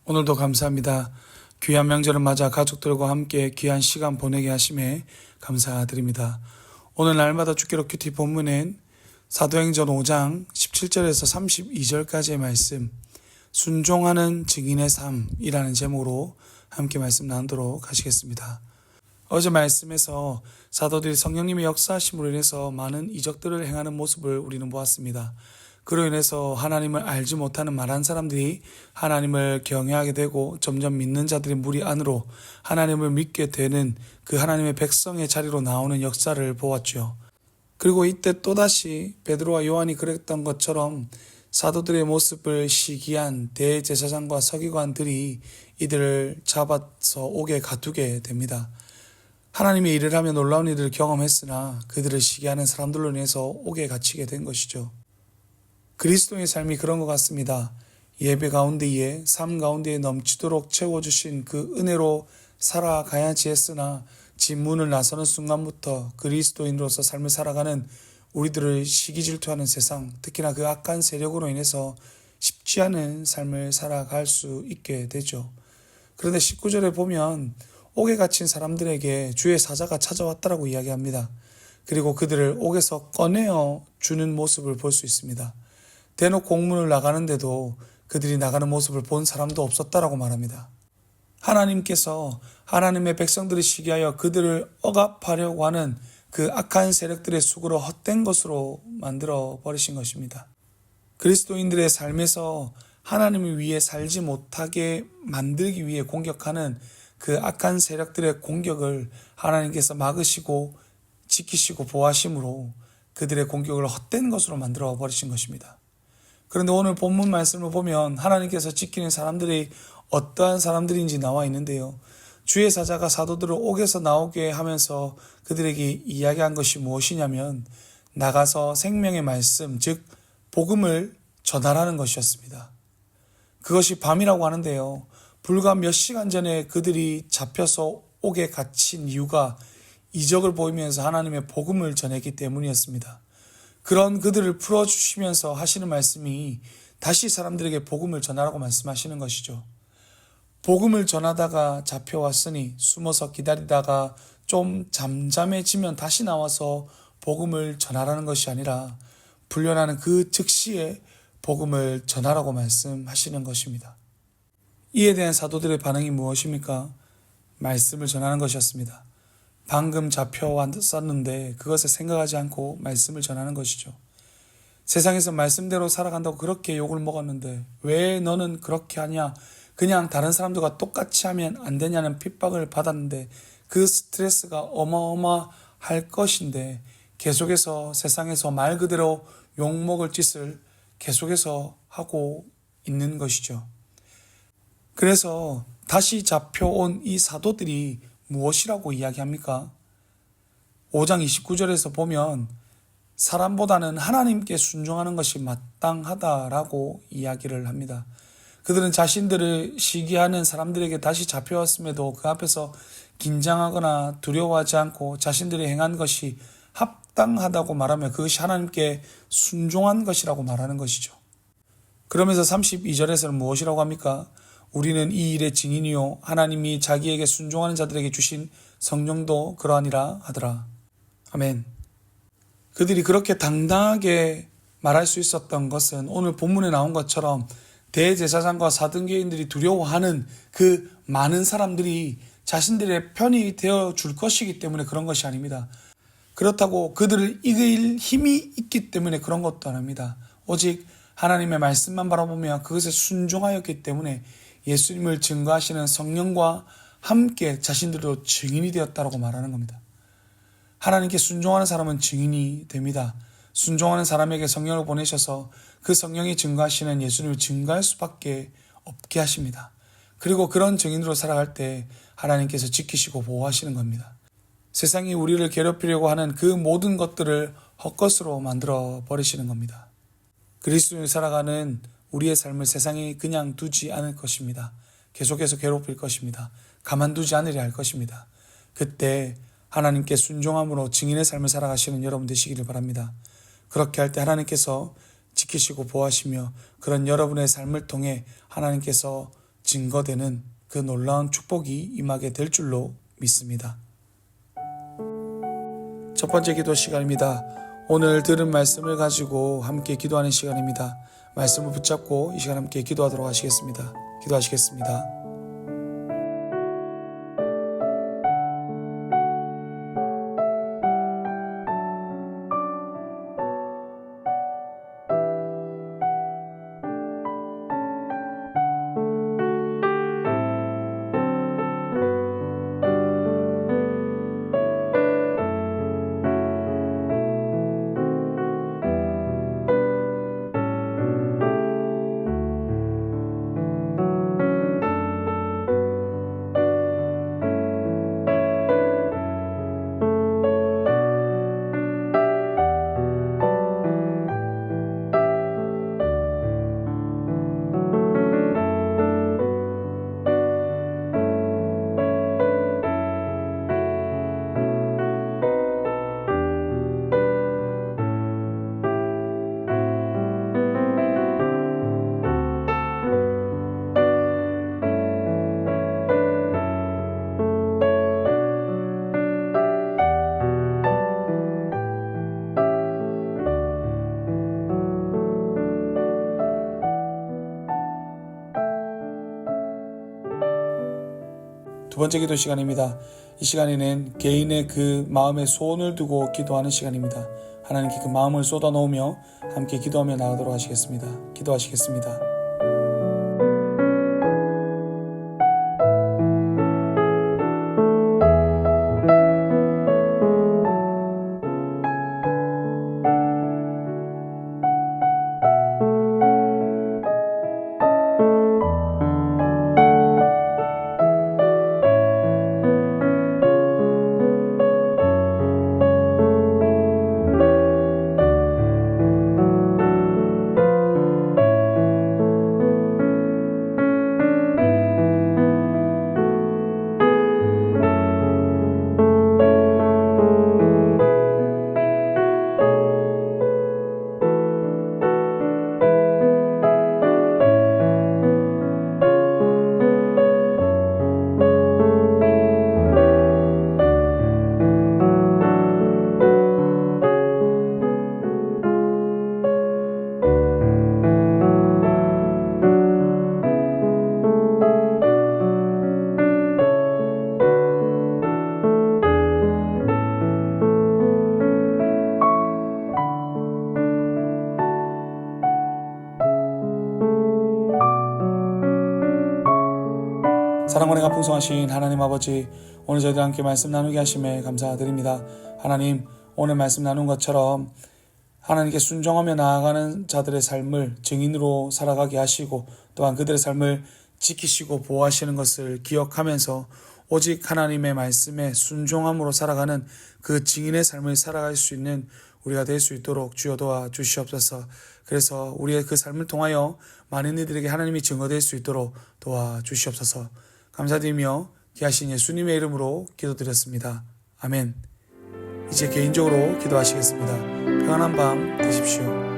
오늘도 감사합니다. 귀한 명절을 맞아 가족들과 함께 귀한 시간 보내게 하심에 감사드립니다. 오늘 날마다 주기로 큐티 본문엔 사도행전 5장 17절에서 32절까지의 말씀, 순종하는 증인의 삶이라는 제목으로 함께 말씀 나누도록 하시겠습니다. 어제 말씀에서 사도들이 성령님의 역사하심으로 인해서 많은 이적들을 행하는 모습을 우리는 보았습니다. 그로 인해서 하나님을 알지 못하는 많은 사람들이 하나님을 경외하게 되고 점점 믿는 자들이 무리 안으로 하나님을 믿게 되는 그 하나님의 백성의 자리로 나오는 역사를 보았죠. 그리고 이때 또다시 베드로와 요한이 그랬던 것처럼 사도들의 모습을 시기한 대제사장과 서기관들이 이들을 잡아서 옥에 가두게 됩니다. 하나님의 일을 하며 놀라운 일을 경험했으나 그들을 시기하는 사람들로 인해서 옥에 갇히게 된 것이죠. 그리스도의 삶이 그런 것 같습니다. 예배 가운데에 삶 가운데에 넘치도록 채워주신 그 은혜로 살아가야지 했으나 집 문을 나서는 순간부터 그리스도인으로서 삶을 살아가는 우리들을 시기질투하는 세상, 특히나 그 악한 세력으로 인해서 쉽지 않은 삶을 살아갈 수 있게 되죠. 그런데 19절에 보면 옥에 갇힌 사람들에게 주의 사자가 찾아왔다라고 이야기합니다. 그리고 그들을 옥에서 꺼내어 주는 모습을 볼 수 있습니다. 대놓고 옥문을 나가는데도 그들이 나가는 모습을 본 사람도 없었다라고 말합니다. 하나님께서 하나님의 백성들을 시기하여 그들을 억압하려고 하는 그 악한 세력들의 수고로 헛된 것으로 만들어 버리신 것입니다. 그리스도인들의 삶에서 하나님을 위해 살지 못하게 만들기 위해 공격하는 그 악한 세력들의 공격을 하나님께서 막으시고 지키시고 보호하심으로 그들의 공격을 헛된 것으로 만들어 버리신 것입니다. 그런데 오늘 본문 말씀을 보면 하나님께서 지키는 사람들이 어떠한 사람들인지 나와 있는데요. 주의 사자가 사도들을 옥에서 나오게 하면서 그들에게 이야기한 것이 무엇이냐면 나가서 생명의 말씀, 즉 복음을 전하라는 것이었습니다. 그것이 밤이라고 하는데요. 불과 몇 시간 전에 그들이 잡혀서 옥에 갇힌 이유가 이적을 보이면서 하나님의 복음을 전했기 때문이었습니다. 그런 그들을 풀어주시면서 하시는 말씀이 다시 사람들에게 복음을 전하라고 말씀하시는 것이죠. 복음을 전하다가 잡혀왔으니 숨어서 기다리다가 좀 잠잠해지면 다시 나와서 복음을 전하라는 것이 아니라 풀려나는 그 즉시에 복음을 전하라고 말씀하시는 것입니다. 이에 대한 사도들의 반응이 무엇입니까? 말씀을 전하는 것이었습니다. 방금 잡혀왔었는데 그것을 생각하지 않고 말씀을 전하는 것이죠. 세상에서 말씀대로 살아간다고 그렇게 욕을 먹었는데 왜 너는 그렇게 하냐? 그냥 다른 사람들과 똑같이 하면 안 되냐는 핍박을 받았는데 그 스트레스가 어마어마할 것인데 계속해서 세상에서 말 그대로 욕먹을 짓을 계속해서 하고 있는 것이죠. 그래서 다시 잡혀온 이 사도들이 무엇이라고 이야기합니까? 5장 29절에서 보면 사람보다는 하나님께 순종하는 것이 마땅하다라고 이야기를 합니다. 그들은 자신들을 시기하는 사람들에게 다시 잡혀왔음에도 그 앞에서 긴장하거나 두려워하지 않고 자신들이 행한 것이 합당하다고 말하며 그것이 하나님께 순종한 것이라고 말하는 것이죠. 그러면서 32절에서는 무엇이라고 합니까? 우리는 이 일의 증인이요 하나님이 자기에게 순종하는 자들에게 주신 성령도 그러하니라 하더라. 아멘. 그들이 그렇게 당당하게 말할 수 있었던 것은 오늘 본문에 나온 것처럼 대제사장과 사등교인들이 두려워하는 그 많은 사람들이 자신들의 편이 되어줄 것이기 때문에 그런 것이 아닙니다. 그렇다고 그들을 이길 힘이 있기 때문에 그런 것도 아닙니다. 오직 하나님의 말씀만 바라보며 그것에 순종하였기 때문에 예수님을 증거하시는 성령과 함께 자신들도 증인이 되었다고 말하는 겁니다. 하나님께 순종하는 사람은 증인이 됩니다. 순종하는 사람에게 성령을 보내셔서 그 성령이 증거하시는 예수님을 증거할 수밖에 없게 하십니다. 그리고 그런 증인으로 살아갈 때 하나님께서 지키시고 보호하시는 겁니다. 세상이 우리를 괴롭히려고 하는 그 모든 것들을 헛것으로 만들어 버리시는 겁니다. 그리스도인으로 살아가는 우리의 삶을 세상이 그냥 두지 않을 것입니다. 계속해서 괴롭힐 것입니다. 가만두지 않으려 할 것입니다. 그때 하나님께 순종함으로 증인의 삶을 살아가시는 여러분 되시기를 바랍니다. 그렇게 할 때 하나님께서 지키시고 보호하시며 그런 여러분의 삶을 통해 하나님께서 증거되는 그 놀라운 축복이 임하게 될 줄로 믿습니다. 첫 번째 기도 시간입니다. 오늘 들은 말씀을 가지고 함께 기도하는 시간입니다. 말씀을 붙잡고 이 시간 함께 기도하도록 하시겠습니다. 기도하시겠습니다. 두 번째 기도 시간입니다. 이 시간에는 개인의 그 마음에 소원을 두고 기도하는 시간입니다. 하나님께 그 마음을 쏟아놓으며 함께 기도하며 나가도록 하시겠습니다. 기도하시겠습니다. 사랑과 은혜가 풍성하신 하나님 아버지, 오늘 저희들 함께 말씀 나누게 하심에 감사드립니다. 하나님, 오늘 말씀 나눈 것처럼 하나님께 순종하며 나아가는 자들의 삶을 증인으로 살아가게 하시고 또한 그들의 삶을 지키시고 보호하시는 것을 기억하면서 오직 하나님의 말씀에 순종함으로 살아가는 그 증인의 삶을 살아갈 수 있는 우리가 될 수 있도록 주여 도와주시옵소서. 그래서 우리의 그 삶을 통하여 많은 이들에게 하나님이 증거될 수 있도록 도와주시옵소서. 감사드리며 귀하신 예수님의 이름으로 기도드렸습니다. 아멘. 이제 개인적으로 기도하시겠습니다. 평안한 밤 되십시오.